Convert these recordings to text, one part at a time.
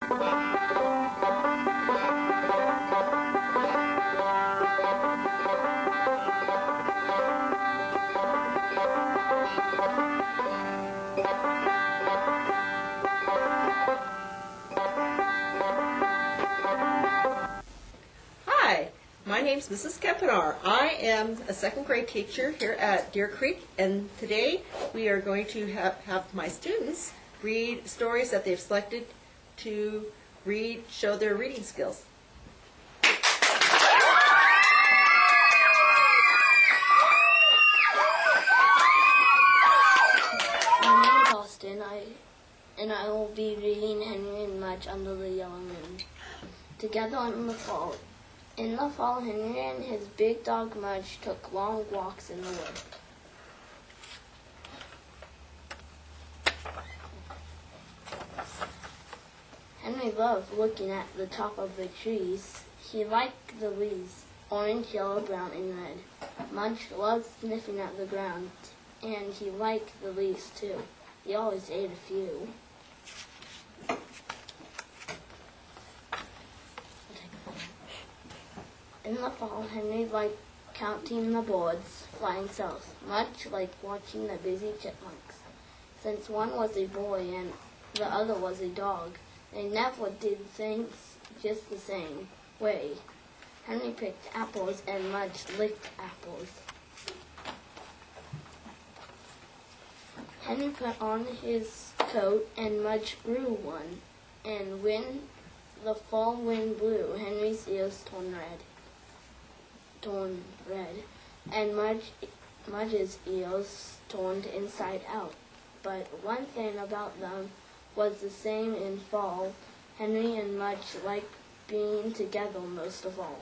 Hi, my name's Mrs. Kepinar. I am a second grade teacher here at Deer Creek, and today we are going to have my students read stories that they've selected to read, show their reading skills. My name is Austin, and I will be reading Henry and Mudge Under the Yellow Moon. Together in the fall. In the fall, Henry and his big dog Mudge took long walks in the wood. Henry loved looking at the top of the trees. He liked the leaves, orange, yellow, brown, and red. Mudge loved sniffing at the ground, and he liked the leaves too. He always ate a few. In the fall, Henry liked counting the birds flying south, much like watching the busy chipmunks. Since one was a boy and the other was a dog, they never did things just the same way. Henry picked apples and Mudge licked apples. Henry put on his coat and Mudge grew one, and when the fall wind blew, Henry's ears turned red, and Mudge's ears turned inside out. But one thing about them was the same in fall. Henry and Mudge liked being together most of all.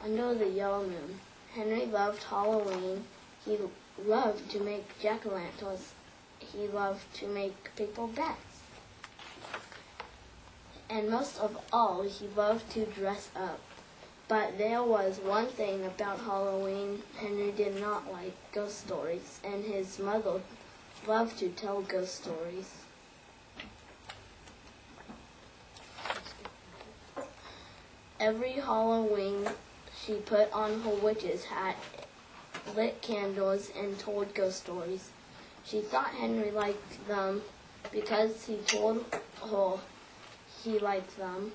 Under the yellow moon, Henry loved Halloween. He loved to make jack-o'-lanterns. He loved to make paper bats. And most of all, he loved to dress up. But there was one thing about Halloween. Henry did not like ghost stories, and his mother loved to tell ghost stories. Every Halloween, she put on her witch's hat, lit candles, and told ghost stories. She thought Henry liked them because he told her he liked them.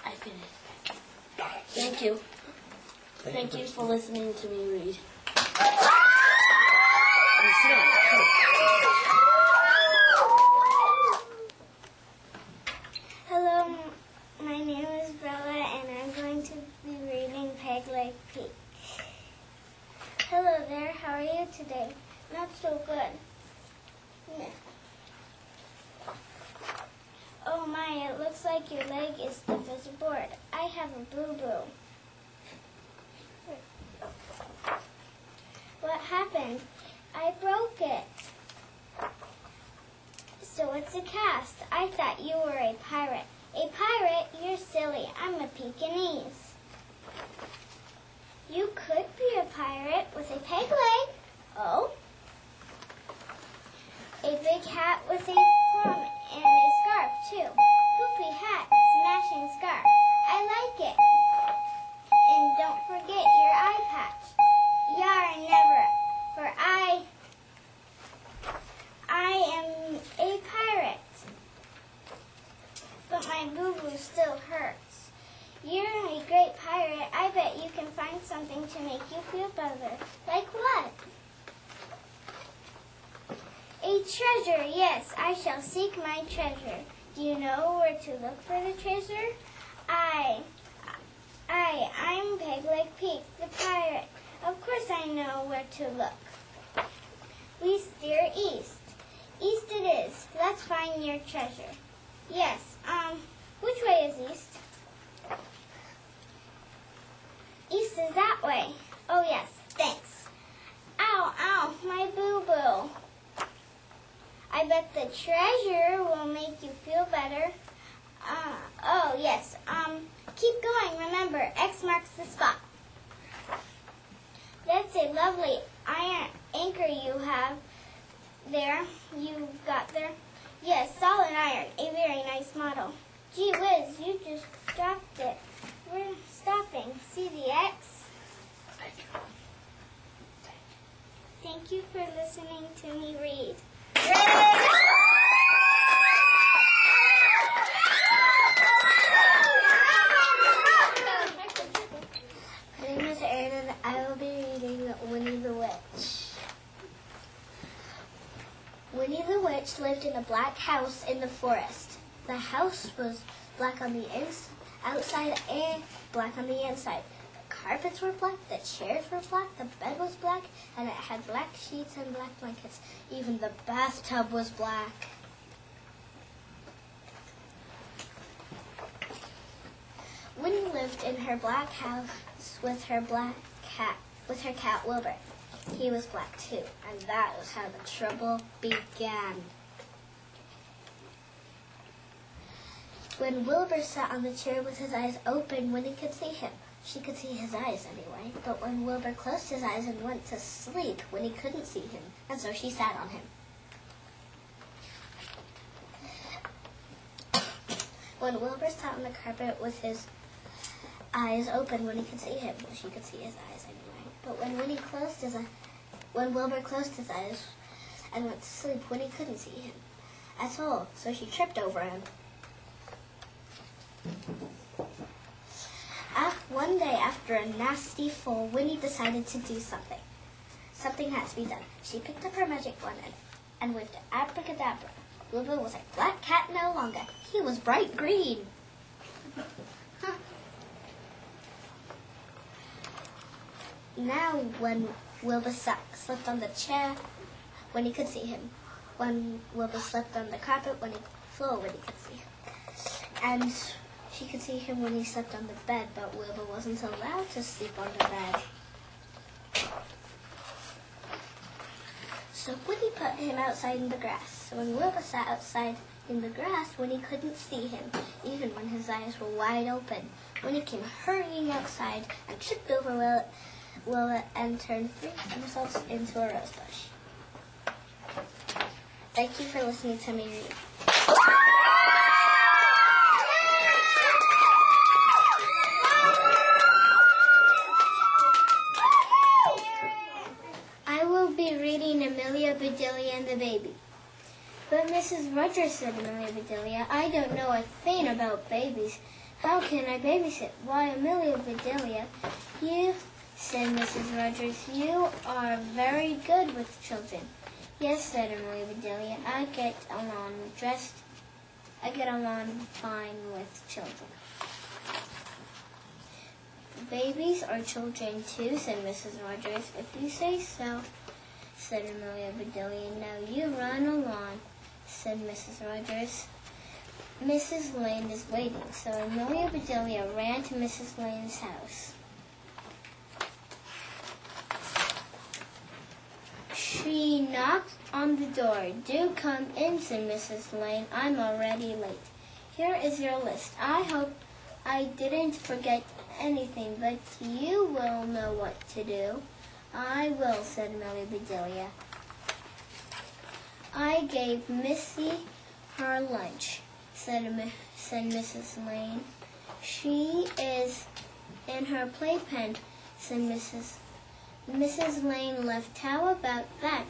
I finished. Thank you. Thank you for listening to me read. Hello, my name is Bella, and I'm going to be reading Peg Leg Pete. Hello there, how are you today? Not so good. Yeah. Oh my, it looks like your leg is stiff as a board. I have a boo-boo. What happened? I broke it. So it's a cast. I thought you were a pirate. A pirate? You're silly. I'm a Pekingese. You could be a pirate with a peg leg. Oh? A big hat with a plum and a scarf, too. Poofy hat, smashing scarf. I like it. And don't forget your eye patch. Yar, never, for I am a pirate. But my boo-boo still hurts. You're a great pirate. I bet you can find something to make you feel better. Like what? A treasure, yes, I shall seek my treasure. Do you know where to look for the treasure? I'm Pegleg Pete, the pirate. Of course I know where to look. We steer east. East it is. Let's find your treasure. Yes, which way is east? East is that way. Oh yes, thanks. Ow, ow, my boo-boo. I bet the treasure will make you feel better. Oh, yes. Keep going. Remember, X marks the spot. That's a lovely iron anchor you have. there. You got there? Yes, solid iron. A very nice model. Gee whiz, you just dropped it. We're stopping. See the X? Thank you for listening to me read. My name is Erin and I will be reading Winnie the Witch. Winnie the Witch lived in a black house in the forest. The house was black on the outside and black on the inside. The carpets were black, the chairs were black, the bed was black, and it had black sheets and black blankets. Even the bathtub was black. Winnie lived in her black house with her cat Wilbur. He was black too, and that was how the trouble began. When Wilbur sat on the chair with his eyes open, Winnie could see him. She could see his eyes anyway, but when Wilbur closed his eyes and went to sleep, Winnie couldn't see him, and so she sat on him. When Wilbur sat on the carpet with his eyes open, Winnie could see him. She could see his eyes anyway. But when Wilbur closed his eyes and went to sleep, Winnie couldn't see him at all, so she tripped over him. One day, after a nasty fall, Winnie decided to do something. Something had to be done. She picked up her magic wand and waved abracadabra. Wilbur was a black cat no longer. He was bright green. Now, when Wilbur slept on the chair, Winnie could see him. When Wilbur slept on the carpet, Winnie could see him. And she could see him when he slept on the bed, but Wilbur wasn't allowed to sleep on the bed. So Winnie put him outside in the grass. So when Wilbur sat outside in the grass, Winnie couldn't see him, even when his eyes were wide open. Winnie came hurrying outside and tripped over Wilbur and turned 3 somersaults into a rose bush. Thank you for listening to me read. I will be reading Amelia Bedelia and the Baby. But Mrs. Rogers, said Amelia Bedelia, I don't know a thing about babies. How can I babysit? Why, Amelia Bedelia, you, said Mrs. Rogers, you are very good with children. Yes, said Amelia Bedelia, I get along fine with children. Babies are children too, said Mrs. Rogers. If you say so, said Amelia Bedelia. Now you run along, said Mrs. Rogers. Mrs. Lane is waiting. So Amelia Bedelia ran to Mrs. Lane's house. She knocked on the door. Do come in, said Mrs. Lane. I'm already late. Here is your list. I hope I didn't forget anything, but you will know what to do. I will, said Amelia Bedelia. I gave Missy her lunch, said Mrs. Lane. She is in her playpen, said Mrs. Lane left. How about that?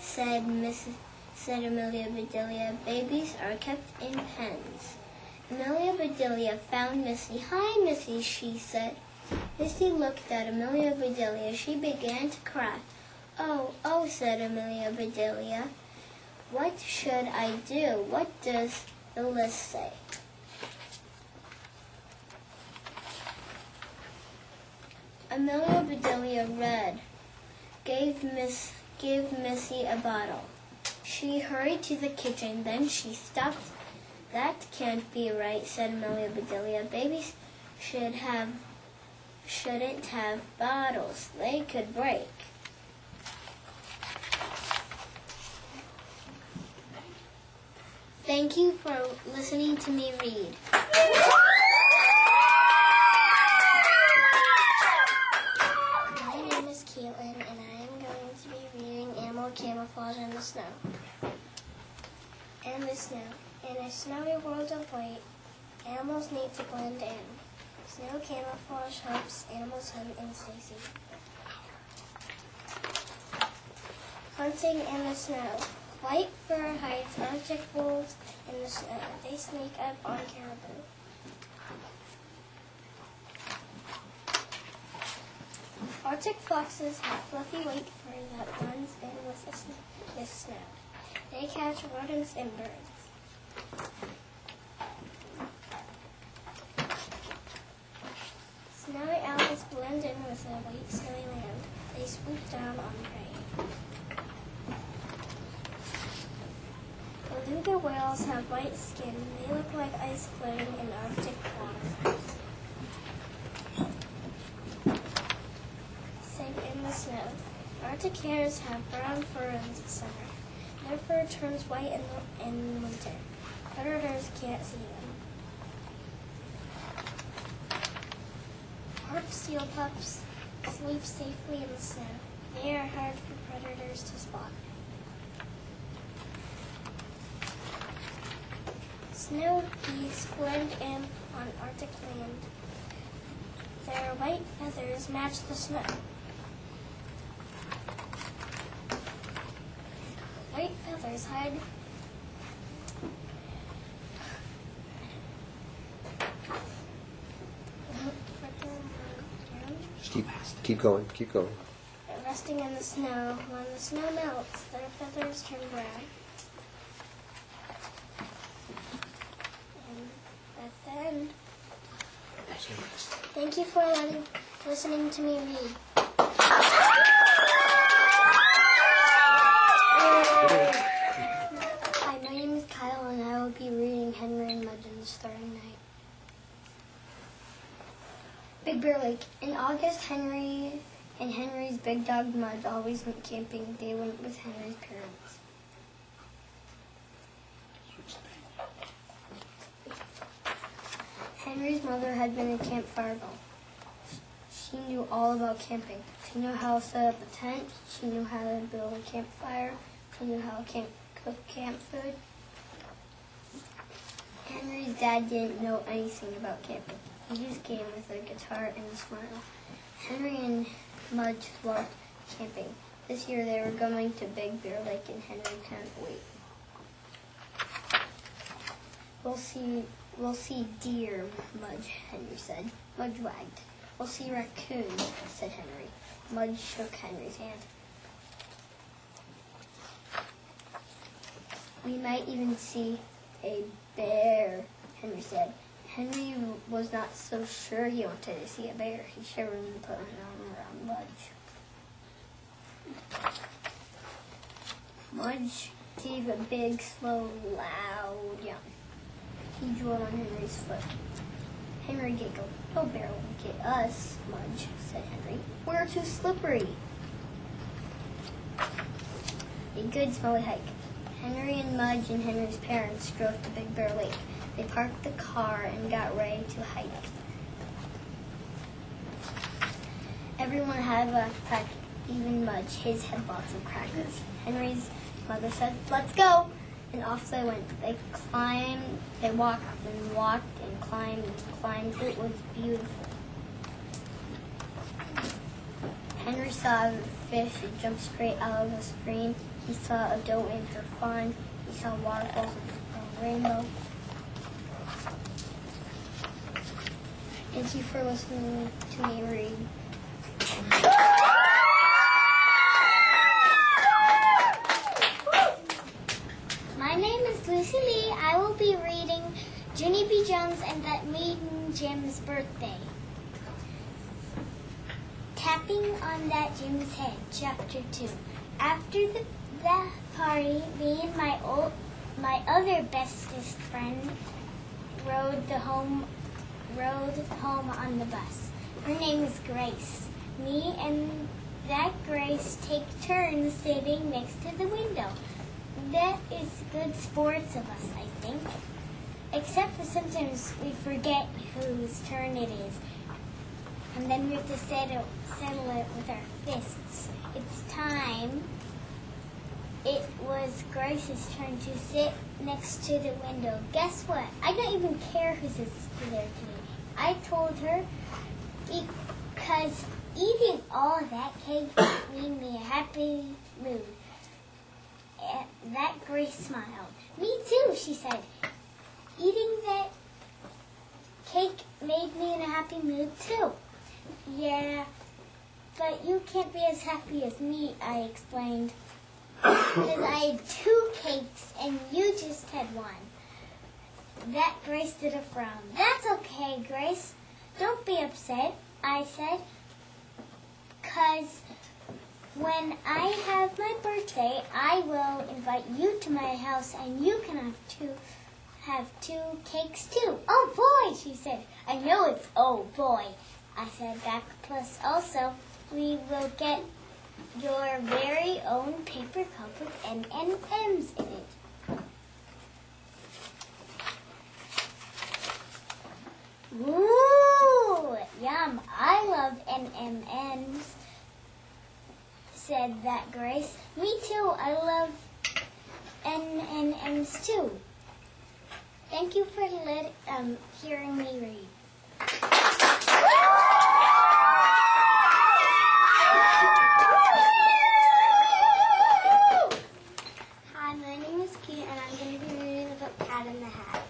said Amelia Bedelia. Babies are kept in pens. Amelia Bedelia found Missy. Hi, Missy, she said. Missy looked at Amelia Bedelia. She began to cry. Oh, said Amelia Bedelia. What should I do? What does the list say? Amelia Bedelia read, Give Missy a bottle. She hurried to the kitchen, then she stopped. That can't be right, said Amelia Bedelia. Babies shouldn't have bottles. They could break. Thank you for listening to me read. My name is Caitlin, and I am going to be reading Animal Camouflage in the Snow. snow. In a snowy world of white, animals need to blend in. Snow camouflage helps animals hunt and stay safe. Hunting in the snow. White fur hides Arctic wolves in the snow. They sneak up on caribou. Arctic foxes have fluffy white fur that blends in with the snow. They catch rodents and birds. Snowy owls blend in with the white snowy land. They swoop down on prey. Beluga whales have white skin. They look like ice floating in Arctic water. Sink in the snow. Arctic hares have brown fur in the summer. Their fur turns white in winter. Predators can't see them. Harp seal pups sleep safely in the snow. They are hard for predators to spot. Snow geese blend in on Arctic land. Their white feathers match the snow. White feathers hide Keep going. resting in the snow. When the snow melts, their feathers turn brown. And that's the end. Thank you for listening to me read. Hi, my name is Kyle, and I will be reading Henry and Mudge in the Starry Night. Big Bear Lake. In August, Henry and Henry's big dog Mudge always went camping. They went with Henry's parents. Henry's mother had been a campfire girl. She knew all about camping. She knew how to set up a tent. She knew how to build a campfire. She knew how to cook camp food. Henry's dad didn't know anything about camping. He just came with a guitar and a smile. Henry and Mudge loved camping. This year they were going to Big Bear Lake, and Henry can't wait. We'll see deer, Mudge, Henry said. Mudge wagged. We'll see raccoon, said Henry. Mudge shook Henry's hand. We might even see a bear, Henry said. Henry was not so sure he wanted to see a bear. He shivered and put an arm around Mudge. Mudge gave a big, slow, loud yawn. He drove on Henry's foot. Henry giggled. No bear will get us, Mudge, said Henry. We're too slippery. A good smelly hike. Henry and Mudge and Henry's parents drove to Big Bear Lake. They parked the car and got ready to hike. Everyone had a backpack, even Mudge. His had lots of crackers. Henry's mother said, "Let's go!" And off they went. They walked and walked and climbed and climbed. It was beautiful. Henry saw a fish that jumped straight out of a stream. He saw a doe and her fawn. He saw waterfalls and a rainbow. Thank you for listening to me read. My name is Lucy Lee. I will be reading Junie B. Jones and That Maiden Jim's Birthday. Tapping on That Jim's Head, Chapter 2. After the party, me and my other bestest friend rode home on the bus. Her name is Grace. Me and that Grace take turns sitting next to the window. That is good sports of us, I think. Except for sometimes we forget whose turn it is. And then we have to settle it with our fists. It's time it was Grace's turn to sit next to the window. Guess what? I don't even care who sits there today. I told her because eating all of that cake made me a happy mood. That Grace smiled. Me too, she said. Eating that cake made me in a happy mood too. Yeah, but you can't be as happy as me, I explained. Because I had 2 cakes and you just had 1. That Grace did a frown. That's okay, Grace. Don't be upset, I said. Because when I have my birthday, I will invite you to my house and you can have 2 cakes too. Oh boy, she said. I know it's oh boy, I said back. Plus also, we will get your very own paper cup with M&Ms in it. Ooh, yum! I love M&Ms, said that Grace. Me too. I love M&Ms too. Thank you for hearing me read. Hi, my name is Kate, and I'm going to be reading the book Cat in the Hat.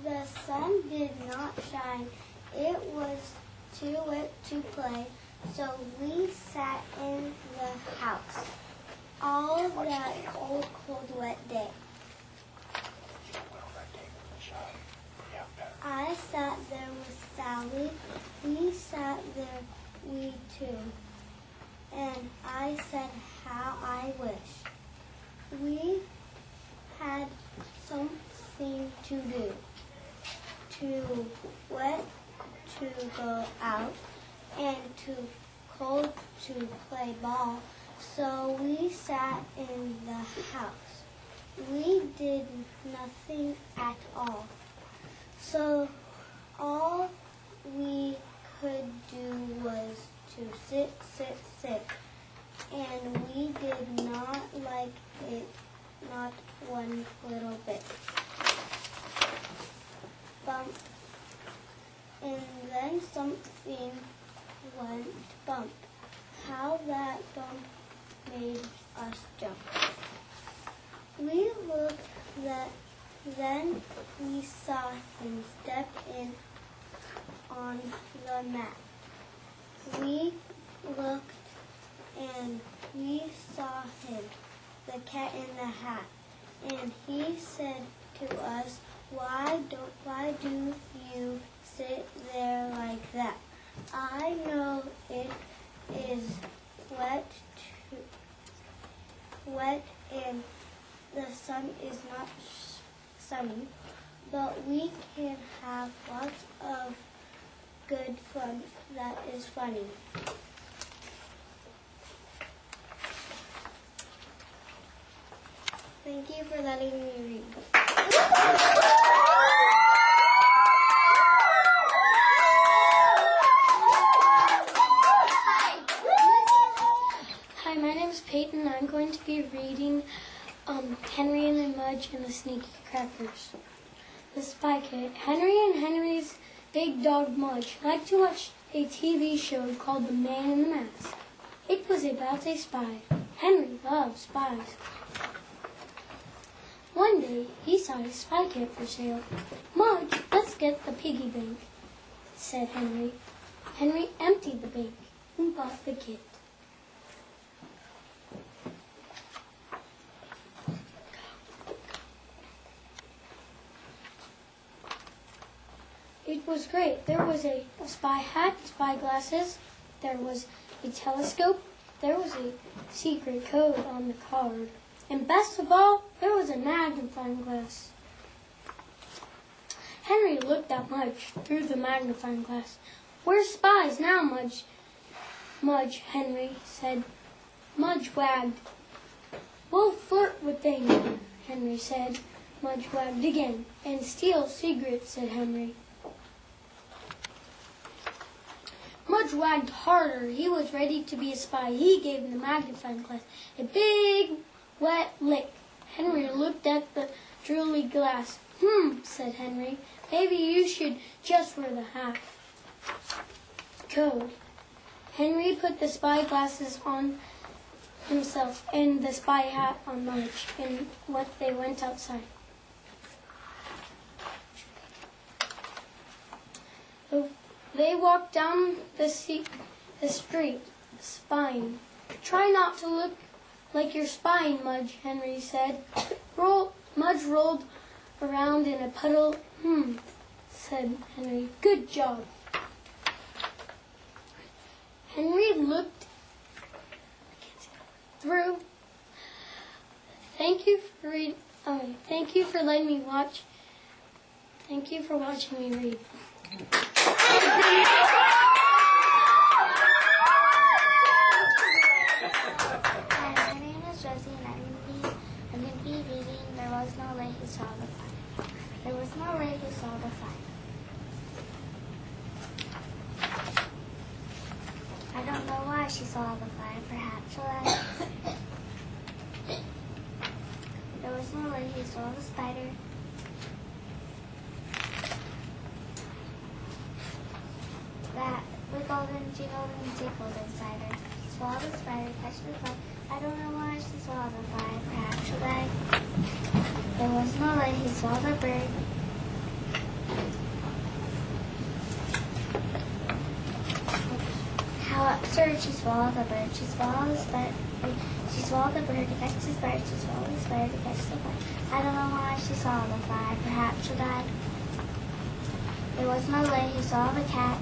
The sun did not shine. It was too wet to play, so we sat in the house all that cold, wet day. I sat there with Sally. We sat there, we two. And I said how I wish we had something to do. Too wet to go out and too cold to play ball. So we sat in the house. We did nothing at all. So all we could do was to sit, and we did not like it, not one little bit. Bump, and then something went bump. How that bump made us jump. We looked then we saw him step in on the mat. We looked and we saw him, the cat in the hat, and he said to us, why do you sit there like that? I know it is wet and the sun is not sunny, but we can have lots of good fun that is funny. Thank you for letting me read. Hi, my name is Peyton. I'm going to be reading Henry and the Mudge and the Sneaky Crackers. The Spy Kid. Henry and Henry's big dog Mudge liked to watch a TV show called The Man in the Mask. It was about a spy. Henry loved spies. One day, he saw a spy kit for sale. Mudge, let's get the piggy bank, said Henry. Henry emptied the bank and bought the kit. It was great. There was a spy hat, spy glasses, there was a telescope, there was a secret code on the card, and best of all, there was a magnifying glass. Henry looked at Mudge through the magnifying glass. We're spies now, Mudge. Mudge, Henry said. Mudge wagged. We'll flirt with things, Henry said. Mudge wagged again. And steal secrets, said Henry. Mudge Mudge wagged harder. He was ready to be a spy. He gave the magnifying glass a big, wet lick. Henry looked at the jewelry glass. Said Henry. Maybe you should just wear the hat. Go. Henry put the spy glasses on himself and the spy hat on Mudge, and they went outside. They walked down the street, spying. Try not to look like you're spying, Mudge, Henry said. Mudge rolled around in a puddle. Said Henry. Good job. Henry looked through. Thank you for letting me watch. Thank you for watching me read. Hi, my name is Josie, and I'm going to be reading There Was No Way He Saw the Fire. There was no way he saw the fire. I don't know why she saw the fire. Perhaps there was no way he saw the spider. That wiggled and jiggled and tickled inside her. She swallowed the spider, catched the fly. I don't know why she swallowed the fly. Perhaps she'll die. There was no way he saw the bird. How absurd! She swallowed the bird. She swallowed the spider. She swallowed the bird to catch the spider. She swallowed the spider to catch the fly. I don't know why she swallowed the fly. Perhaps she'll die. There was no way he saw the cat.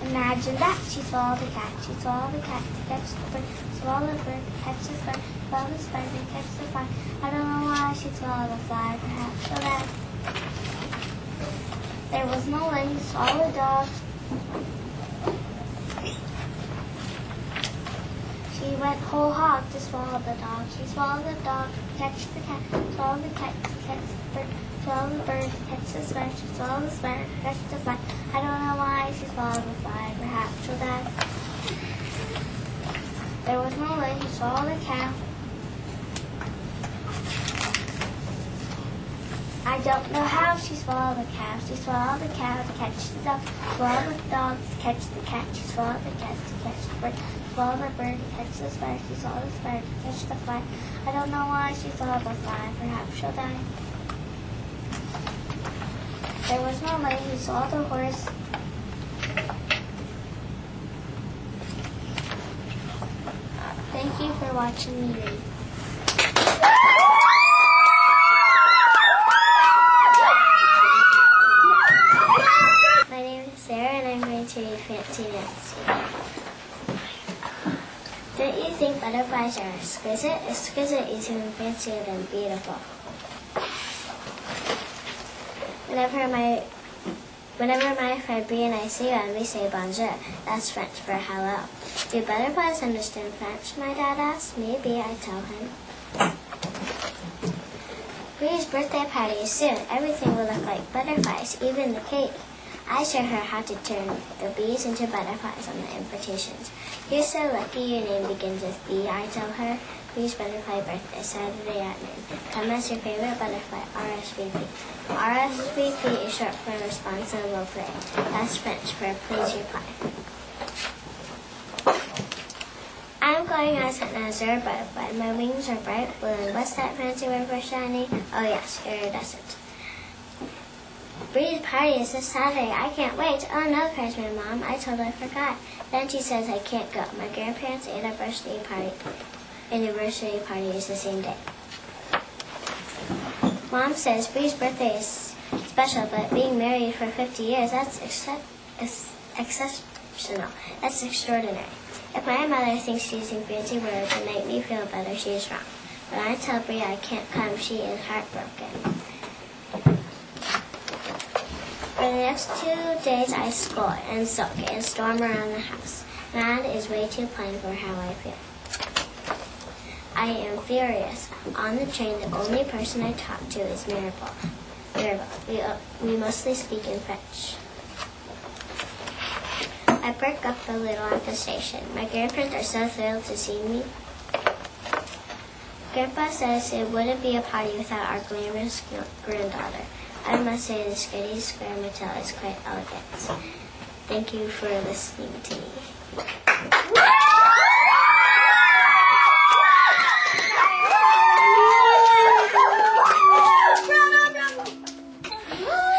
Imagine that. She swallowed the cat. She swallowed the cat to catch the bird. Swallowed the bird to catch the spider. Swallowed the spider to catch the fly. I don't know why she swallowed the fly. Perhaps she'll die. There was no way he swallowed the dog. She went whole hog to swallow the dog. She swallowed the dog to catch the cat. Swallowed the cat to catch the bird. Swallowed the bird to catch the spider. She swallowed the spider to catch the fly. I don't know why she swallowed the fly. Perhaps she'll die. There was no way he swallowed the cow. I don't know how she swallowed the cow. She swallowed the cow to catch the dog. Swallowed the dog to catch the cat. She swallowed the cat to catch the bird. Swallowed the bird to catch the spider. She swallowed the spider to catch the fly. I don't know why she swallowed the fly. Perhaps she'll die. There was no way he swallowed the horse. Thank you for watching me read. My name is Sarah, and I'm going to read Fancy Nancy. Don't you think butterflies are exquisite? Exquisite is even fancier than beautiful. Whenever my friend Brie and I see one, we say bonjour. That's French for hello. Do butterflies understand French? My dad asks. Maybe, I tell him. Brie's birthday party is soon. Everything will look like butterflies, even the cake. I show her how to turn the bees into butterflies on the invitations. You're so lucky your name begins with B, I tell her. Brie's butterfly birthday, Saturday at noon. Come as your favorite butterfly, RSVP. RSVP is short for responsible play. That's French for please reply. I'm going as an azure butterfly. My wings are bright blue. What's that fancy word for shiny? Oh yes, iridescent. Brie's party is this Saturday. I can't wait. Oh no, cries my mom. I totally forgot. Then she says I can't go. My grandparents' anniversary party is the same day. Mom says Brie's birthday is special, but being married for 50 years, that's exceptional. That's extraordinary. If my mother thinks using fancy words to make me feel better, she is wrong. When I tell Brie I can't come, she is heartbroken. For the next 2 days, I scold and sulk and storm around the house. Mad is way too plain for how I feel. I am furious. On the train, the only person I talk to is Mirabel. We mostly speak in French. I perk up a little at the station. My grandparents are so thrilled to see me. Grandpa says it wouldn't be a party without our glamorous granddaughter. I must say this Goody Square Motel is quite elegant. Thank you for listening to me.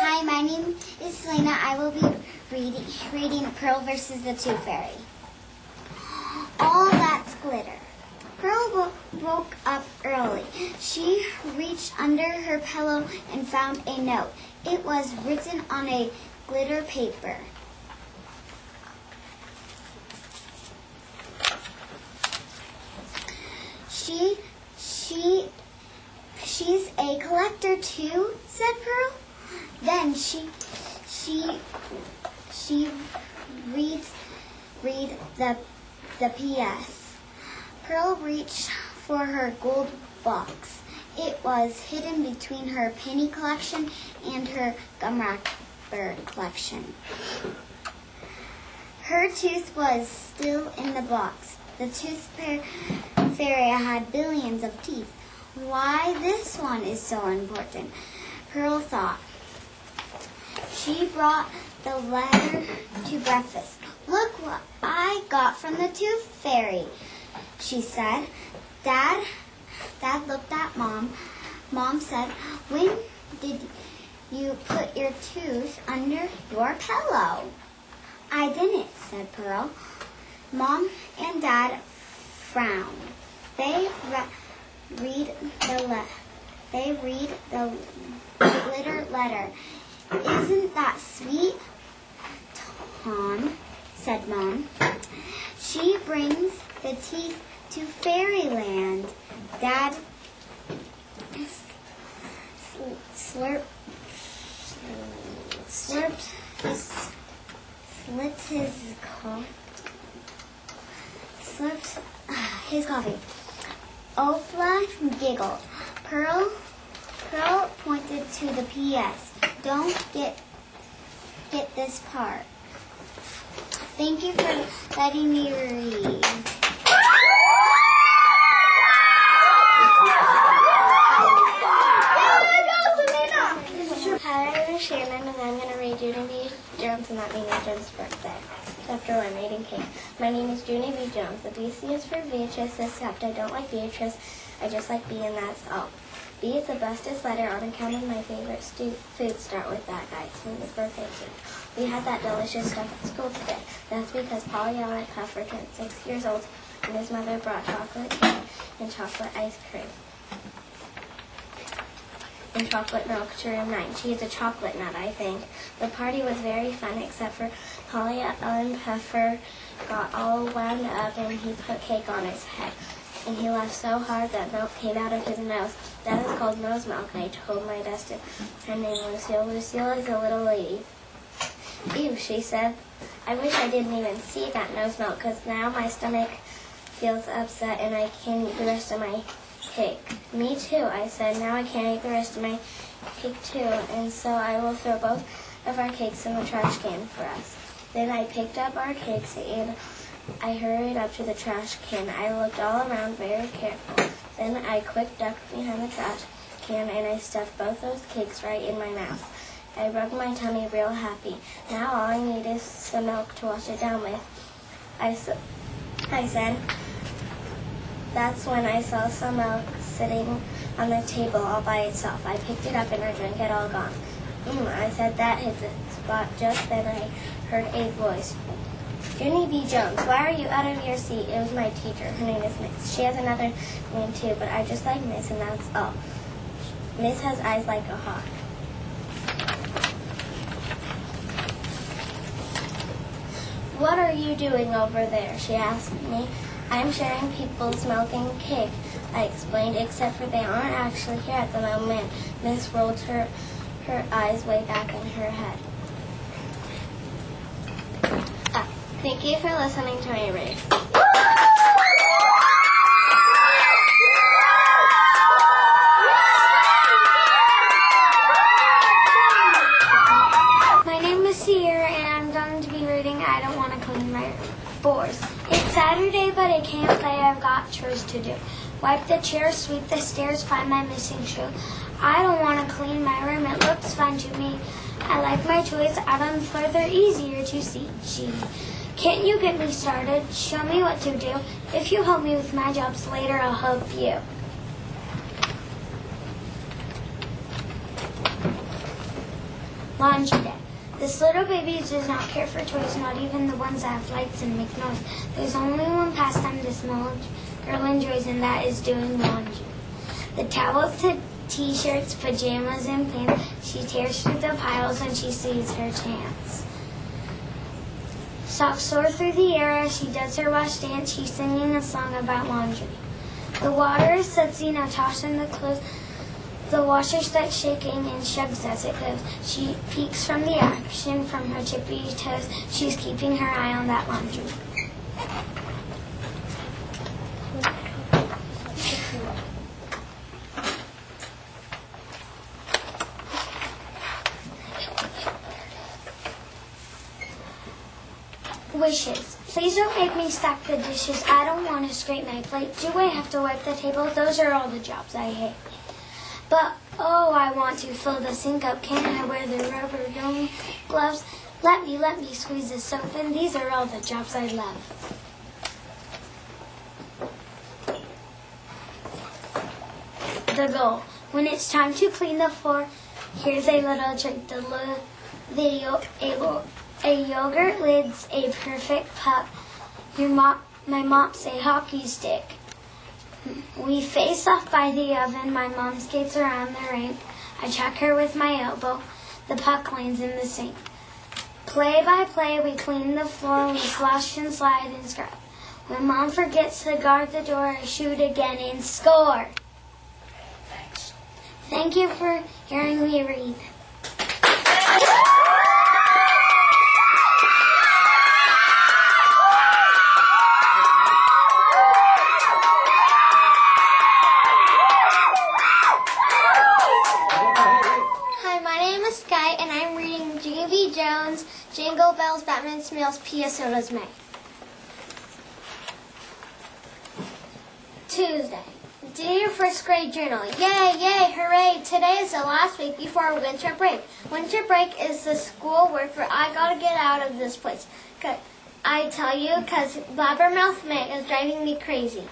Hi, my name is Selena. I will be reading Pearl versus the Tooth Fairy. All that's glitter. Pearl woke up early. She reached under her pillow and found a note. It was written on a glitter paper. She's a collector too, said Pearl. Then she read the P.S. Pearl reached for her gold box. It was hidden between her penny collection and her gum wrapper collection. Her tooth was still in the box. The tooth fairy had billions of teeth. Why this one is so important, Pearl thought. She brought the letter to breakfast. Look what I got from the tooth fairy, she said. Dad looked at Mom. Mom said, when did you put your tooth under your pillow? I didn't, said Pearl. Mom and Dad frowned. They read the glitter letter. Isn't that sweet, Tom? Said Mom. She brings the teeth to fairyland. Dad slipped his coffee. Olaf giggled. Pearl pointed to the P.S. Don't get this part. Thank you for letting me read. Hi, I'm Shannon, and I'm going to read Junie B. Jones, and that means Jones' birthday. Chapter 1, Reading Cake. My name is Junie B. Jones. The B stands for Beatrice, except I don't like Beatrice. I just like B, and that's all. B is the bestest letter on account of my favorite food. Start with that, guys. His birthday cake. We had that delicious stuff at school today. That's because Polly Allen Puffer turned 6 years old, and his mother brought chocolate cake and chocolate ice cream and chocolate milk to room 9. She is a chocolate nut, I think. The party was very fun, except for Polly Allen Puffer got all wound up and he put cake on his head. And he laughed so hard that milk came out of his nose. That is called nose milk, I told my dusted. Her name Lucille. Lucille is a little lady. Ew, she said. I wish I didn't even see that nose milk, because now my stomach feels upset and I can't eat the rest of my cake. Me too, I said. Now I can't eat the rest of my cake too, and so I will throw both of our cakes in the trash can for us. Then I picked up our cakes and I hurried up to the trash can. I looked all around very careful. Then I quick ducked behind the trash can and I stuffed both those cakes right in my mouth. I rubbed my tummy real happy. Now all I need is some milk to wash it down with, I said. That's when I saw some milk sitting on the table all by itself. I picked it up and I drank it all gone. I said that hit the spot. Just then I heard a voice. Junie B. Jones, why are you out of your seat? It was my teacher. Her name is Miss. She has another name too, but I just like Miss and that's all. Miss has eyes like a hawk. What are you doing over there? She asked me. I'm sharing people's milk and cake, I explained, except for they aren't actually here at the moment. Miss rolled her eyes way back in her head. Thank you for listening to my read. going to be reading I Don't Want to Clean My Floors. It's Saturday, but I can't play. I've got chores to do. Wipe the chair, sweep the stairs, find my missing shoe. I don't want to clean my room. It looks fun to me. I like my toys out on the floor. They're easier to see. Gee. Can't you get me started? Show me what to do. If you help me with my jobs later, I'll help you. Laundry day. This little baby does not care for toys, not even the ones that have lights and make noise. There's only one pastime this small girl enjoys, and that is doing laundry. The towels, the t-shirts, pajamas, and pants, she tears through the piles when she sees her chance. Socks soar through the air as she does her wash dance. She's singing a song about laundry. The water is sudsy, now tossing the clothes. The washer starts shaking and shrugs as it goes. She peeks from the action from her tippy toes. She's keeping her eye on that laundry. Wishes. Please don't make me stack the dishes. I don't want to scrape my plate. Do I have to wipe the table? Those are all the jobs I hate. But, oh, I want to fill the sink up. Can I wear the rubber dome gloves? Let me squeeze the soap in. These are all the jobs I love. The goal. When it's time to clean the floor, here's a little trick. A yogurt lid's a perfect pup. My mop's a hockey stick. We face off by the oven. My mom skates around the rink. I check her with my elbow. The puck lands in the sink. Play by play, we clean the floor. We slosh and slide and scrub. When mom forgets to guard the door, I shoot again and score. Thank you for hearing me read. Sky, and I'm reading J.B. Jones, Jingle Bells, Batman Smells, P.S. So Does May. Tuesday. Do your first grade journal. Yay, yay, hooray. Today is the last week before winter break. Winter break is the school word for I gotta get out of this place. I tell you, because Blabbermouth May is driving me crazy.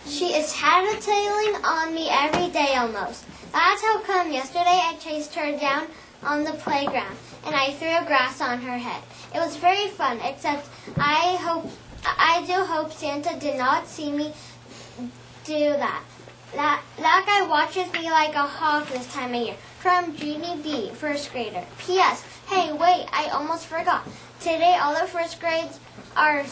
She is tattletaling on me every day almost. That's how come yesterday I chased her down on the playground and I threw grass on her head. It was very fun, except I do hope Santa did not see me do that. That guy watches me like a hawk this time of year. From Jeannie B., first grader. P.S. Hey, wait, I almost forgot. Today all the first grades are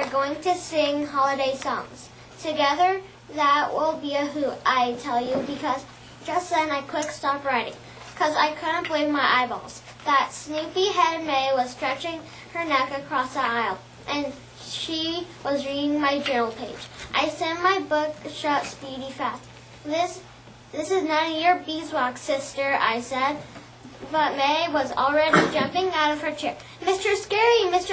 going to sing holiday songs. Together, that will be a hoot, I tell you, because just then I quick stopped writing, because I couldn't believe my eyeballs. That sleepy-head May was stretching her neck across the aisle, and she was reading my journal page. I sent my book shut speedy fast. This is none of your beeswax, sister, I said. But May was already jumping out of her chair. Mr.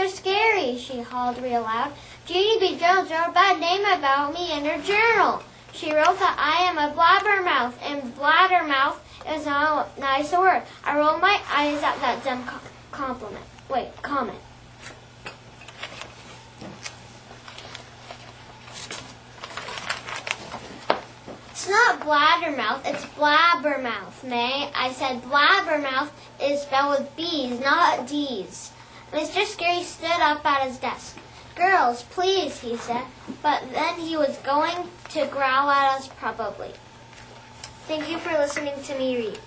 Scary, she called real loud. Jeannie B. Jones wrote a bad name about me in her journal. She wrote that I am a blabbermouth, and bladdermouth is not a nice word. I rolled my eyes at that dumb comment. It's not bladdermouth, it's blabbermouth, May. I said blabbermouth is spelled with B's, not D's. Mr. Scary stood up at his desk. Girls, please, he said, but then he was going to growl at us probably. Thank you for listening to me read.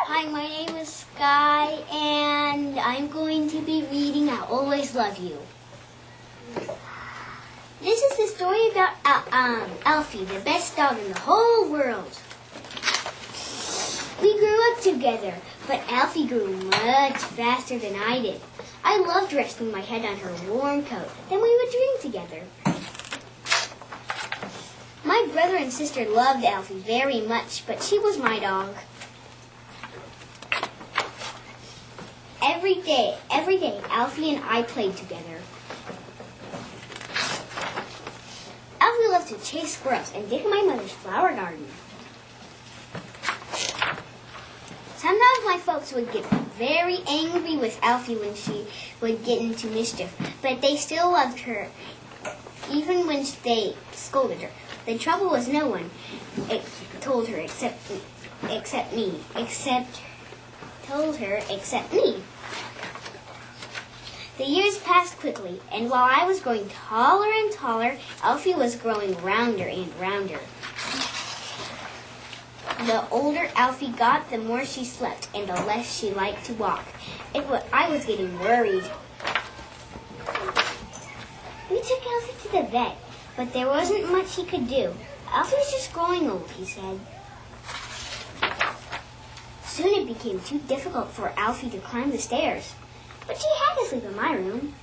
Hi, my name is Sky, and I'm going to be reading I'll Always Love You. This is the story about Alfie, the best dog in the whole world. We grew up together, but Alfie grew much faster than I did. I loved resting my head on her warm coat. Then we would drink together. My brother and sister loved Alfie very much, but she was my dog. Every day, Alfie and I played together. Alfie loved to chase squirrels and dig my mother's flower garden. Sometimes my folks would get very angry with Alfie when she would get into mischief, but they still loved her, even when they scolded her. The trouble was no one told her except me. The years passed quickly, and while I was growing taller and taller, Alfie was growing rounder and rounder. The older Alfie got, the more she slept, and the less she liked to walk. I was getting worried. We took Alfie to the vet, but there wasn't much he could do. Alfie was just growing old, he said. Soon it became too difficult for Alfie to climb the stairs, but she had to sleep in my room.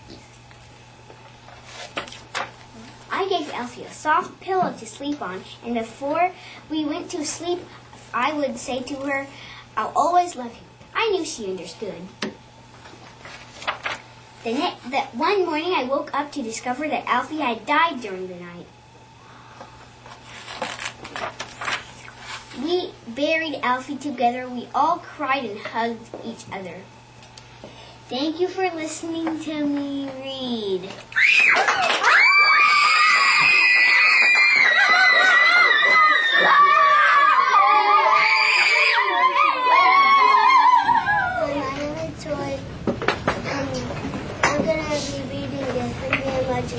I gave Alfie a soft pillow to sleep on, and before we went to sleep, I would say to her, "I'll always love you." I knew she understood. That one morning I woke up to discover that Alfie had died during the night. We buried Alfie together. We all cried and hugged each other. Thank you for listening to me read.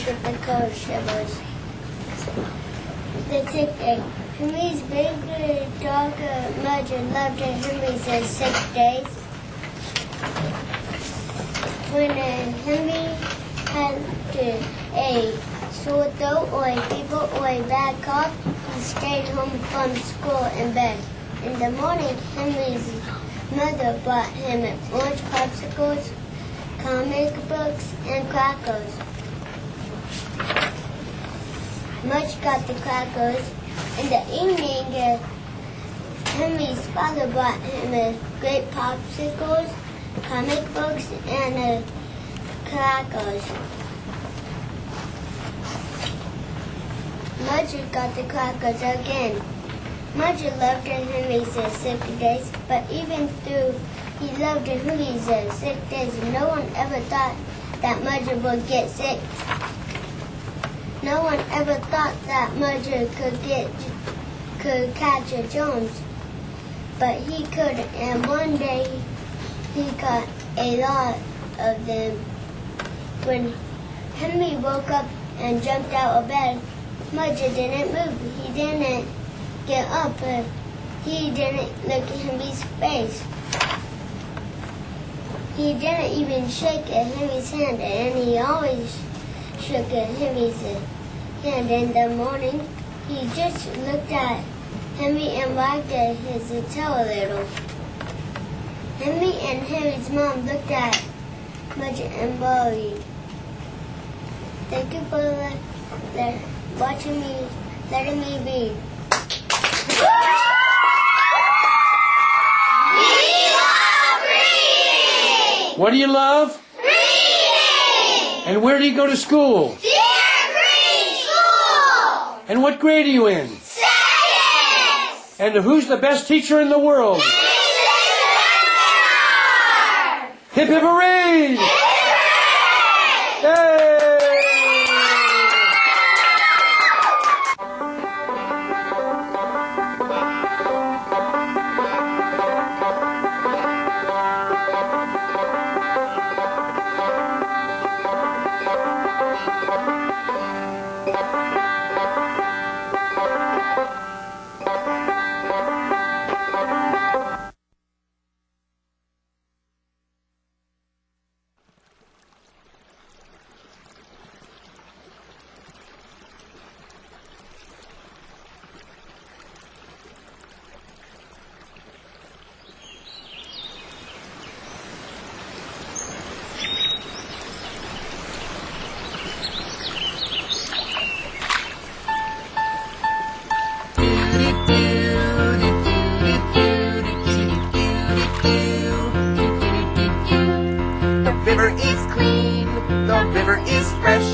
Get the cold shivers. The sick day. Henry's big dog mother loved Henry's sick days. When Henry had a sore throat or a fever or a bad cough, he stayed home from school in bed. In the morning, Henry's mother brought him orange popsicles, comic books, and crackers. Mudge got the crackers. In the evening, Henry's father brought him great popsicles, comic books, and crackers. Mudge got the crackers again. Mudge loved Henry's sick days, but even though he loved Henry's sick days, no one ever thought that Mudge would get sick. No one ever thought that Mudge could catch a Jones, but he could, and one day he caught a lot of them. When Henry woke up and jumped out of bed, Mudge didn't move. He didn't get up. He didn't look at Henry's face. He didn't even shake Henry's hand, and he always shook Henry's hand. In the morning, he just looked at Henry and wagged his tail a little. Henry and Henry's mom looked at Mudge and worried. Thank you for watching me, letting me read. What do you love? Reading! And where do you go to school? Deer Creek School! And what grade are you in? Science! And who's the best teacher in the world? Mrs. Pepper! Hip hip hooray! Hip hooray! Yay! river is fresh.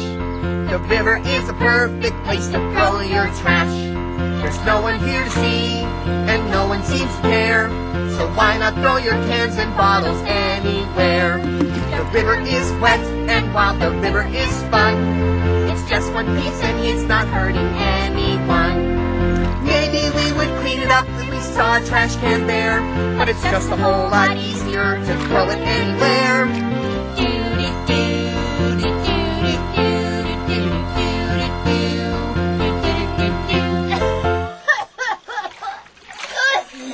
The river is a perfect place to throw your trash. There's no one here to see, and no one seems to care. So why not throw your cans and bottles anywhere? The river is wet, and while the river is fun, it's just one piece and it's not hurting anyone. Maybe we would clean it up if we saw a trash can there, but it's just a whole lot easier to throw it anywhere.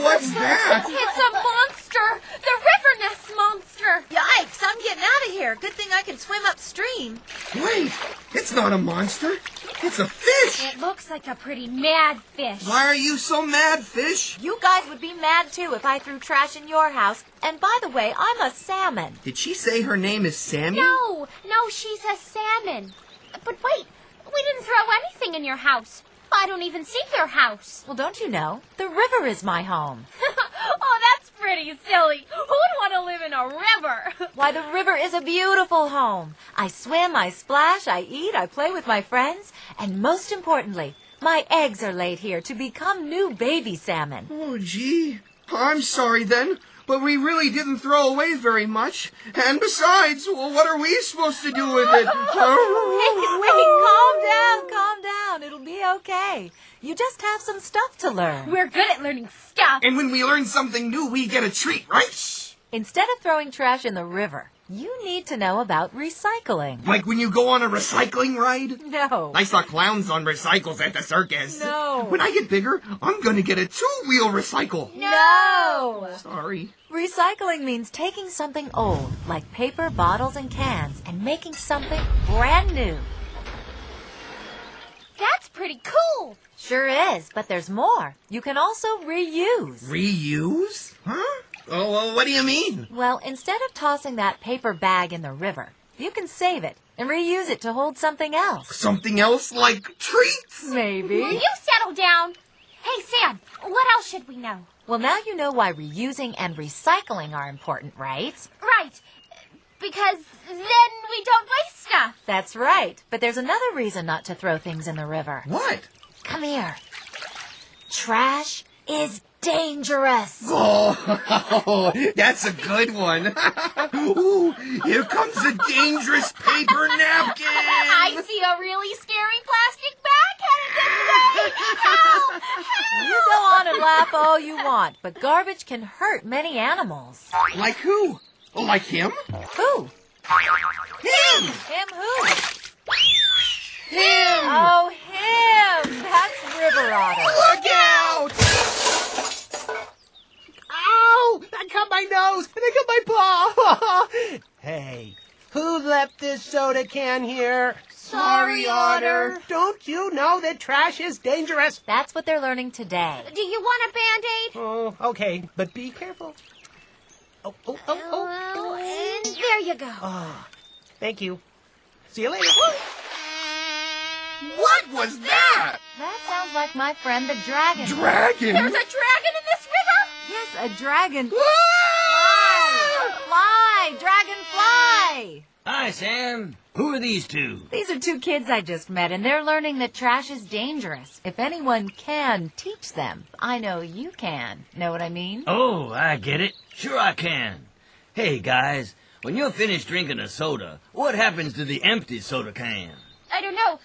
What's that? It's a monster! The river nest monster! Yikes, I'm getting out of here. Good thing I can swim upstream. Wait, it's not a monster. It's a fish. It looks like a pretty mad fish. Why are you so mad, fish? You guys would be mad too if I threw trash in your house. And by the way, I'm a salmon. Did she say her name is Sammy? No, she's a salmon. But wait, we didn't throw anything in your house. I don't even see your house. Well, don't you know? The river is my home. Oh, that's pretty silly. Who would want to live in a river? Why, the river is a beautiful home. I swim, I splash, I eat, I play with my friends. And most importantly, my eggs are laid here to become new baby salmon. Oh, gee. I'm sorry then, but we really didn't throw away very much. And besides, well, what are we supposed to do with it? Wait, calm down. It'll be okay. You just have some stuff to learn. We're good at learning stuff. And when we learn something new, we get a treat, right? Instead of throwing trash in the river, you need to know about recycling. Like when you go on a recycling ride? No. I saw clowns on recycles at the circus. No. When I get bigger, I'm gonna get a 2-wheel recycle. No. Sorry. Recycling means taking something old, like paper, bottles, and cans, and making something brand new. That's pretty cool. Sure is, but there's more. You can also reuse. Reuse? Huh? Oh, well, what do you mean? Well, instead of tossing that paper bag in the river, you can save it and reuse it to hold something else. Something else like treats? Maybe. Will you settle down? Hey, Sam, what else should we know? Well, now you know why reusing and recycling are important, right? Right. Because then we don't waste stuff. That's right. But there's another reason not to throw things in the river. What? Come here. Trash is dangerous. Oh, that's a good one. Ooh, here comes a dangerous paper napkin. I see a really scary plastic bag headed this way. Help! You go on and laugh all you want, but garbage can hurt many animals. Like who? Oh, like him? Who? Him! Him who? Him! Oh, him! That's River Otter. Look out! Ow! That cut my nose and I cut my paw. Hey, who left this soda can here? Sorry, Otter. Don't you know that trash is dangerous? That's what they're learning today. Do you want a Band-Aid? Oh, okay, but be careful. Oh. Well, and there you go. Ah, thank you. See you later. What was that? That sounds like my friend the dragon. Dragon? There's a dragon in this river? Yes, a dragon. Ah! Fly! Dragon fly! Hi, Sam. Who are these two? These are two kids I just met, and they're learning that trash is dangerous. If anyone can teach them, I know you can. Know what I mean? Oh, I get it. Sure I can. Hey, guys, when you're finished drinking a soda, what happens to the empty soda can? I don't know.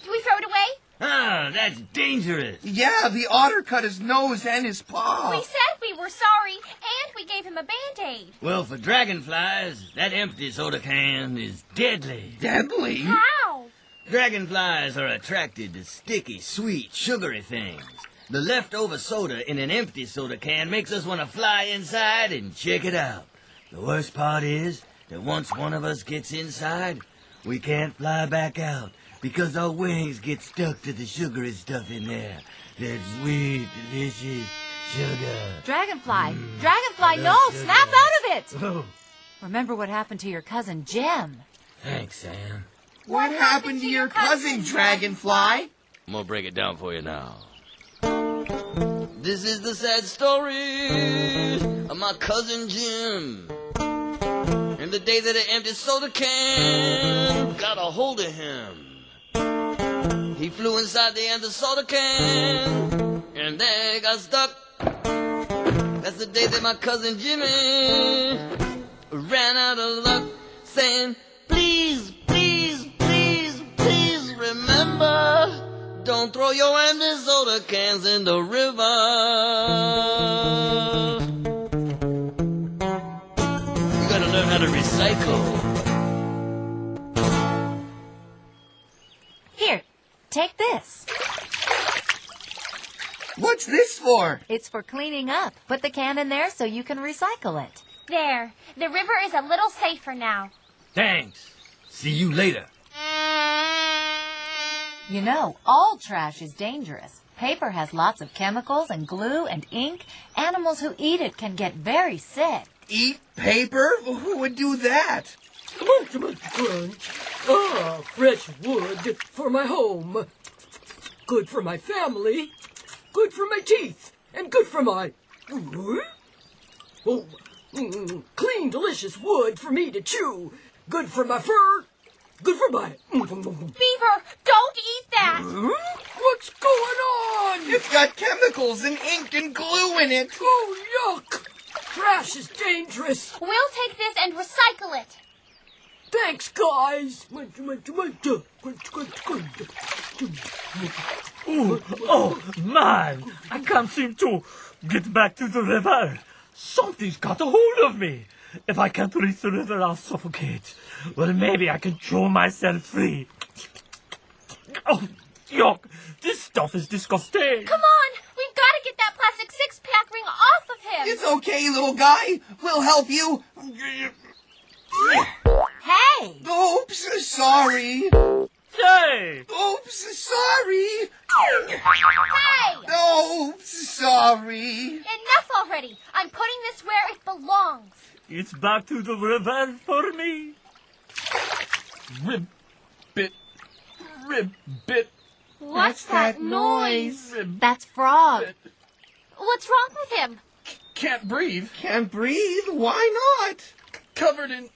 Do we throw it away? Ah, that's dangerous. Yeah, the otter cut his nose and his paw. We said we were sorry, and we gave him a Band-Aid. Well, for dragonflies, that empty soda can is deadly. Deadly? How? Dragonflies are attracted to sticky, sweet, sugary things. The leftover soda in an empty soda can makes us want to fly inside and check it out. The worst part is that once one of us gets inside, we can't fly back out because our wings get stuck to the sugary stuff in there. That sweet, delicious sugar. Dragonfly! Dragonfly, no! Snap out of it! Oh, Remember what happened to your cousin Jim. thanks, Sam. What happened to your cousin, Dragonfly? I'm gonna break it down for you now. This is the sad story of my cousin Jim. And the day that an empty soda can hold of him. He flew inside the empty soda can, and there he got stuck. That's the day that my cousin Jimmy ran out of luck, saying, please, please, please, please remember, don't throw your empty soda cans in the river. You gotta learn how to recycle. Here, take this. What's this for? It's for cleaning up. Put the can in there so you can recycle it. There. The river is a little safer now. Thanks. See you later. You know, all trash is dangerous. Paper has lots of chemicals and glue and ink. Animals who eat it can get very sick. Eat paper? Who would do that? Come on, Crunch. Ah, fresh wood for my home. Good for my family. Good for my teeth. And good for my... clean, delicious wood for me to chew. Good for my fur. Good for my... Beaver, don't eat that! What's going on? It's got chemicals and ink and glue in it. Oh, yuck. Trash is dangerous. We'll take this and recycle it. Thanks, guys. Oh, man! I can't seem to get back to the river. Something's got a hold of me. If I can't reach the river, I'll suffocate. Well, maybe I can throw myself free. Oh, yuck! This stuff is disgusting. Come on! We've got to get that plastic six-pack ring off of him! It's okay, little guy. We'll help you. Hey! Oops, sorry. Hey! Oops, sorry. Hey! Oops, sorry. Enough already! I'm putting this where it belongs. It's back to the river for me. Ribbit. Ribbit. What's that noise? That's Frog. What's wrong with him? Can't breathe. Can't breathe? Why not? Covered in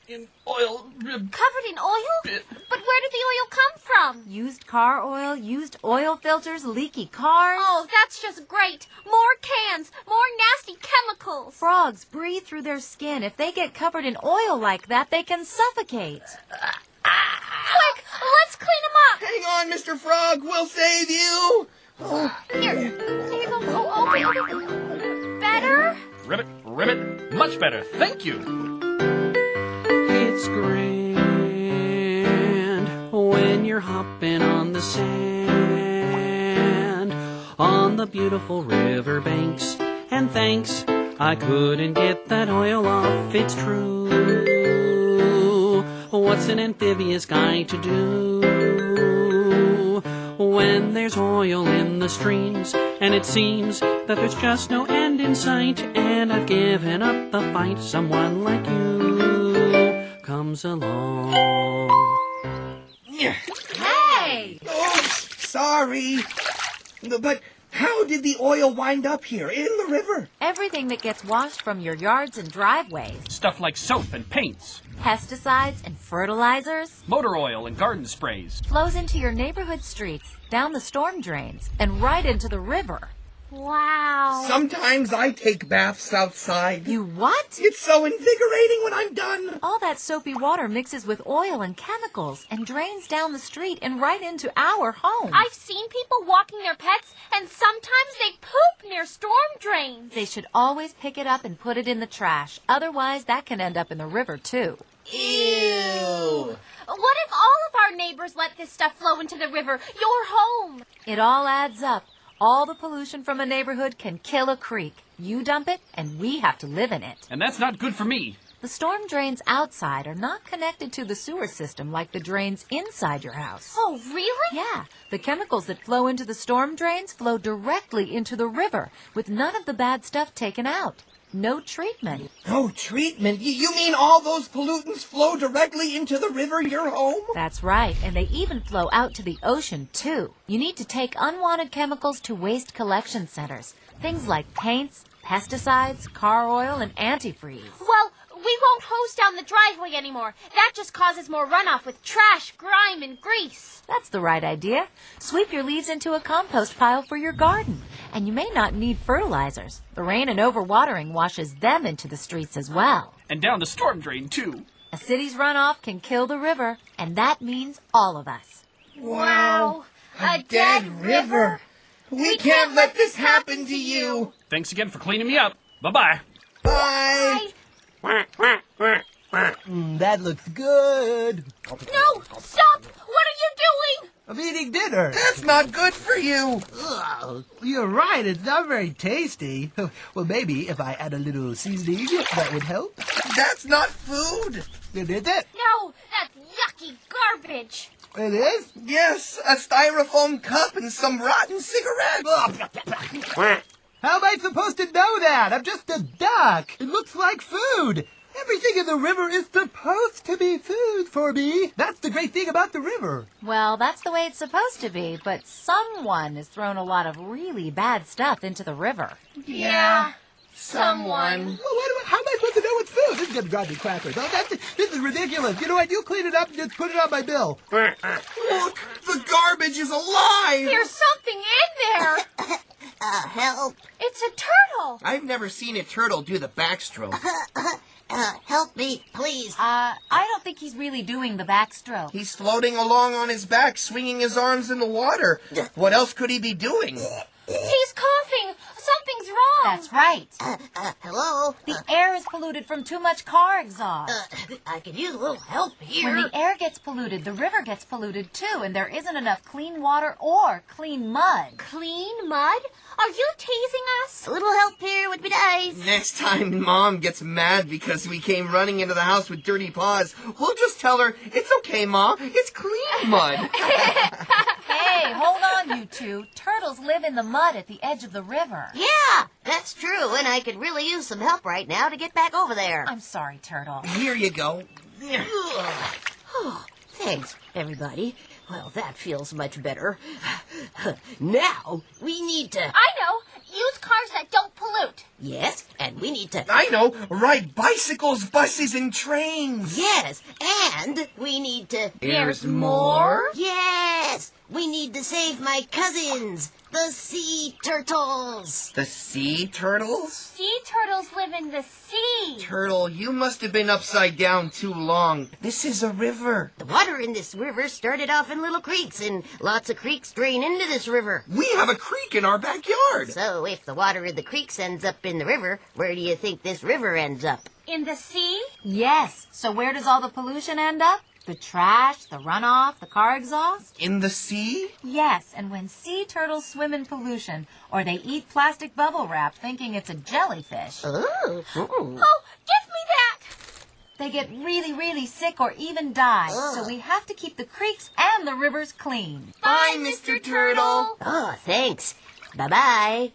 oil. Covered in oil? But where did the oil come from? Used car oil, used oil filters, leaky cars. Oh, that's just great. More cans, more nasty chemicals. Frogs breathe through their skin. If they get covered in oil like that, they can suffocate. Quick, let's clean them up. Hang on, Mr. Frog. We'll save you. Here you go. Oh, okay. Better? Ribbit. Much better. Thank you. It's grand when you're hopping on the sand on the beautiful river banks. And thanks, I couldn't get that oil off, it's true. What's an amphibious guy to do when there's oil in the streams? And it seems that there's just no end in sight, and I've given up the fight. Someone like you comes along. Hey! Oops, sorry. But how did the oil wind up here in the river? Everything that gets washed from your yards and driveways, Stuff like soap and paints, pesticides and fertilizers, motor oil and garden sprays. flows into your neighborhood streets, down the storm drains, and right into the river. Wow. Sometimes I take baths outside. You what? It's so invigorating when I'm done. All that soapy water mixes with oil and chemicals and drains down the street and right into our home. I've seen people walking their pets, and sometimes they poop near storm drains. They should always pick it up and put it in the trash. Otherwise, that can end up in the river, too. Ew. What if all of our neighbors let this stuff flow into the river, your home? It all adds up. All the pollution from a neighborhood can kill a creek. You dump it, and we have to live in it. And that's not good for me. The storm drains outside are not connected to the sewer system like the drains inside your house. Oh, really? Yeah, the chemicals that flow into the storm drains flow directly into the river with none of the bad stuff taken out. No treatment. No treatment? You mean all those pollutants flow directly into the river, your home? That's right, and they even flow out to the ocean, too. You need to take unwanted chemicals to waste collection centers. Things like paints, pesticides, car oil, and antifreeze. Well, We won't hose down the driveway anymore. That just causes more runoff with trash, grime, and grease. That's the right idea. Sweep your leaves into a compost pile for your garden. And you may not need fertilizers. The rain and overwatering washes them into the streets as well. And down the storm drain, too. A city's runoff can kill the river, and that means all of us. Wow. A dead river. We can't let this happen to you. Thanks again for cleaning me up. Bye-bye. Bye. That looks good. No! Stop! What are you doing? I'm eating dinner. That's not good for you. Ugh, you're right, it's not very tasty. Well, maybe if I add a little seasoning, that would help. That's not food. Is it? No, that's yucky garbage. It is? Yes, a styrofoam cup and some rotten cigarettes. How am I supposed to know that? I'm just a duck. It looks like food. Everything in the river is supposed to be food for me. That's the great thing about the river. Well, that's the way it's supposed to be, but someone has thrown a lot of really bad stuff into the river. Yeah. Someone. Well, how am I supposed to know it's food? This is going to drive me crackers. This is ridiculous. You know what? You clean it up and just put it on my bill. Look, the garbage is alive. There's something in there. Help. It's a turtle. I've never seen a turtle do the backstroke. Help me, please. I don't think he's really doing the backstroke. He's floating along on his back, swinging his arms in the water. What else could he be doing? He's coughing. Something's wrong. That's right. Hello? The air is polluted from too much car exhaust. I could use a little help here. When the air gets polluted, the river gets polluted too, and there isn't enough clean water or clean mud. Clean mud? Are you teasing us? A little help here would be nice. Next time Mom gets mad because we came running into the house with dirty paws, we'll just tell her, it's okay, Ma, it's clean mud. Hey, hold on, you two. Turtles live in the mud at the edge of the river. Yeah, that's true, and I could really use some help right now to get back over there. I'm sorry, Turtle. Here you go. Thanks, everybody. Well, that feels much better. Now, we need to... I know. Use cars that don't pollute. Yes, and we need to... I know, ride bicycles, buses, and trains. Yes, and we need to... There's more? Yes, we need to save my cousins, the sea turtles. The sea turtles? Sea turtles live in the sea. Turtle, you must have been upside down too long. This is a river. The water in this river started off in little creeks, and lots of creeks drain into this river. We have a creek in our backyard. So if the water in the creeks ends up in the river, where do you think this river ends up? In the sea? Yes. So where does all the pollution end up? The trash, the runoff, the car exhaust? In the sea? Yes, and when sea turtles swim in pollution, or they eat plastic bubble wrap thinking it's a jellyfish, Oh, Oh, give me that. they get really, really sick or even die. So we have to keep the creeks and the rivers clean. Bye, Mr. Turtle. Oh, thanks. Bye-bye.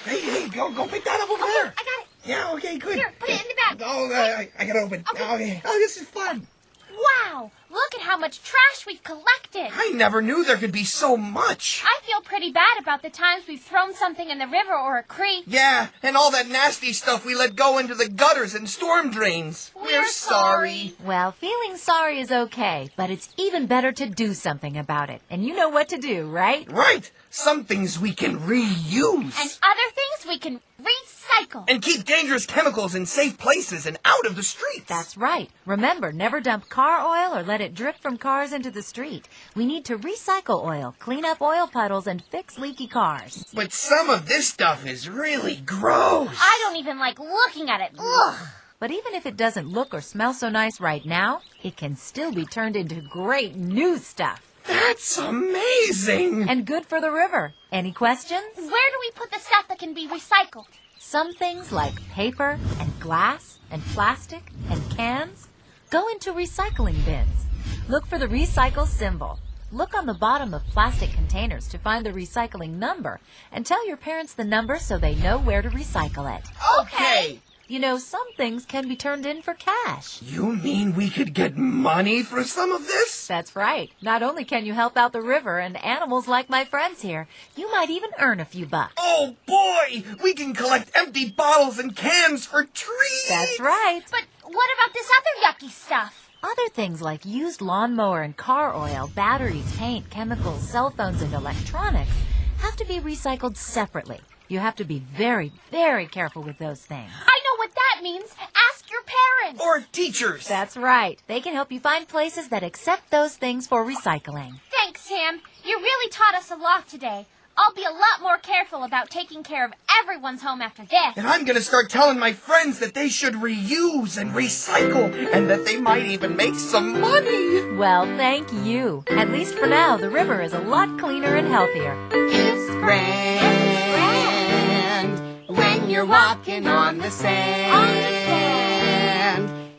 Hey, go pick that up over there. I got it. Yeah, okay, good. Here, put it in the bag. Oh, I gotta open. Okay. Oh, this is fun. Wow, look at how much trash we've collected. I never knew there could be so much. I feel pretty bad about the times we've thrown something in the river or a creek. Yeah, and all that nasty stuff we let go into the gutters and storm drains. We're sorry. Well, feeling sorry is okay, but it's even better to do something about it. And you know what to do, right? Right. Some things we can reuse. And other things we can recycle. And keep dangerous chemicals in safe places and out of the streets. That's right. Remember, never dump car oil or let it drip from cars into the street. We need to recycle oil, clean up oil puddles, and fix leaky cars. But some of this stuff is really gross. I don't even like looking at it. Ugh. But even if it doesn't look or smell so nice right now, it can still be turned into great new stuff. That's amazing. And good for the river. Any questions? Where do we put the stuff that can be recycled? Some things like paper and glass and plastic and cans go into recycling bins. Look for the recycle symbol. Look on the bottom of plastic containers to find the recycling number and tell your parents the number so they know where to recycle it. Okay. You know, some things can be turned in for cash. You mean we could get money for some of this? That's right. Not only can you help out the river and animals like my friends here, you might even earn a few bucks. Oh boy! We can collect empty bottles and cans for trees! That's right. But what about this other yucky stuff? Other things like used lawnmower and car oil, batteries, paint, chemicals, cell phones, and electronics have to be recycled separately. You have to be very, very careful with those things. I know what that means. Ask your parents. Or teachers. That's right. They can help you find places that accept those things for recycling. Thanks, Sam. You really taught us a lot today. I'll be a lot more careful about taking care of everyone's home after this. And I'm gonna start telling my friends that they should reuse and recycle, and that they might even make some money. Well, thank you. At least for now, the river is a lot cleaner and healthier. It's grand when you're walking on the sand.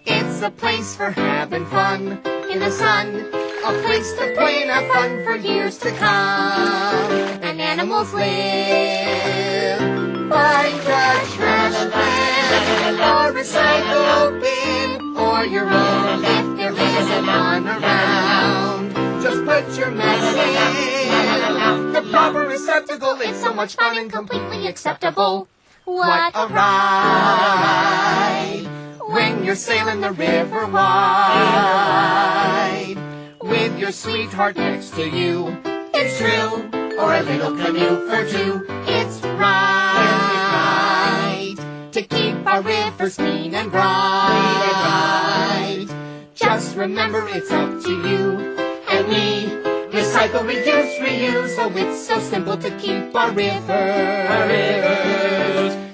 It's a place for having fun in the sun. A place to play and have fun for years to come. And animals live. Find a trash can or recycle bin, or your own if there isn't one around. Just put your mess in the proper receptacle. It's so much fun and completely acceptable. What a ride when you're sailing the river wide with your sweetheart next to you. It's true, or a little canoe for two. It's right to keep our rivers clean and bright. Just remember it's up to you and me. Recycle, reduce, reuse. So it's so simple to keep our rivers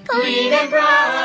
clean and bright.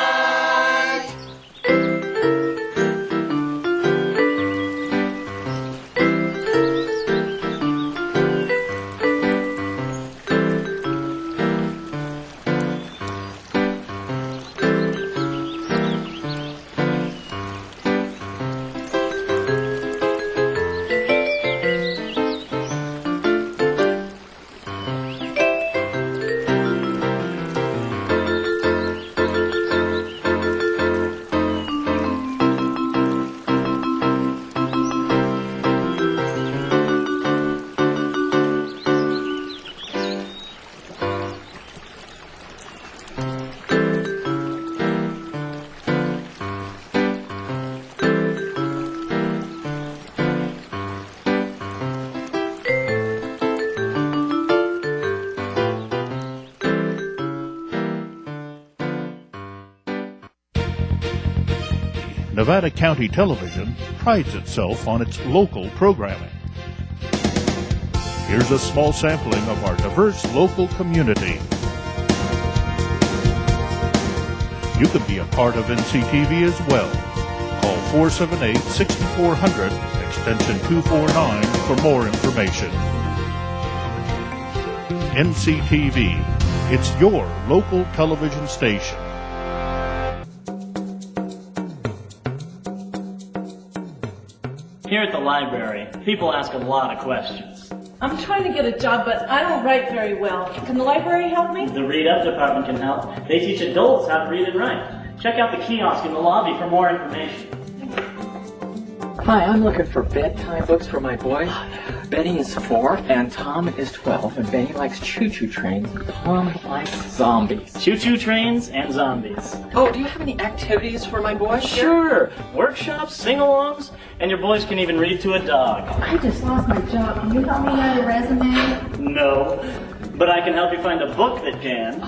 Nevada County Television prides itself on its local programming. Here's a small sampling of our diverse local community. You can be a part of NCTV as well. Call 478-6400, extension 249 for more information. NCTV, it's your local television station. Here at the library, people ask a lot of questions. I'm trying to get a job, but I don't write very well. Can the library help me? The Read Up department can help. They teach adults how to read and write. Check out the kiosk in the lobby for more information. Hi, I'm looking for bedtime books for my boys. Betty is 4 and Tom is 12, and Betty likes choo-choo trains and Tom likes zombies. Choo-choo trains and zombies. Oh, do you have any activities for my boys? Sure. Workshops, sing-alongs, and your boys can even read to a dog. I just lost my job. Can you help me write a resume? No, but I can help you find a book that can.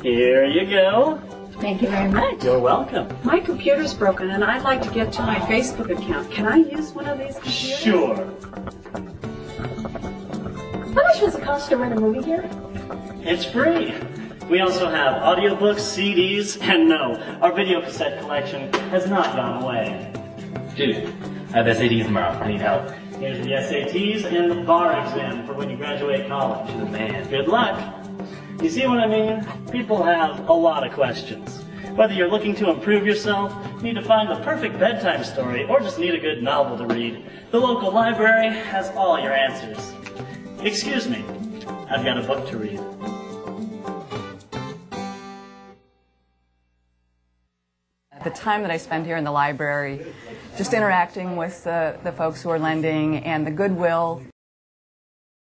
Here you go. Thank you very much. You're welcome. My computer's broken and I'd like to get to my Facebook account. Can I use one of these computers? Sure. How much does it cost to rent a movie here? It's free. We also have audiobooks, CDs, and no, our video cassette collection has not gone away. Dude, I have SATs tomorrow. I need help. Here's the SATs and the bar exam for when you graduate college. The man. Good luck. You see what I mean? People have a lot of questions. Whether you're looking to improve yourself, need to find the perfect bedtime story, or just need a good novel to read, the local library has all your answers. Excuse me, I've got a book to read. The time that I spend here in the library, just interacting with the folks who are lending and the goodwill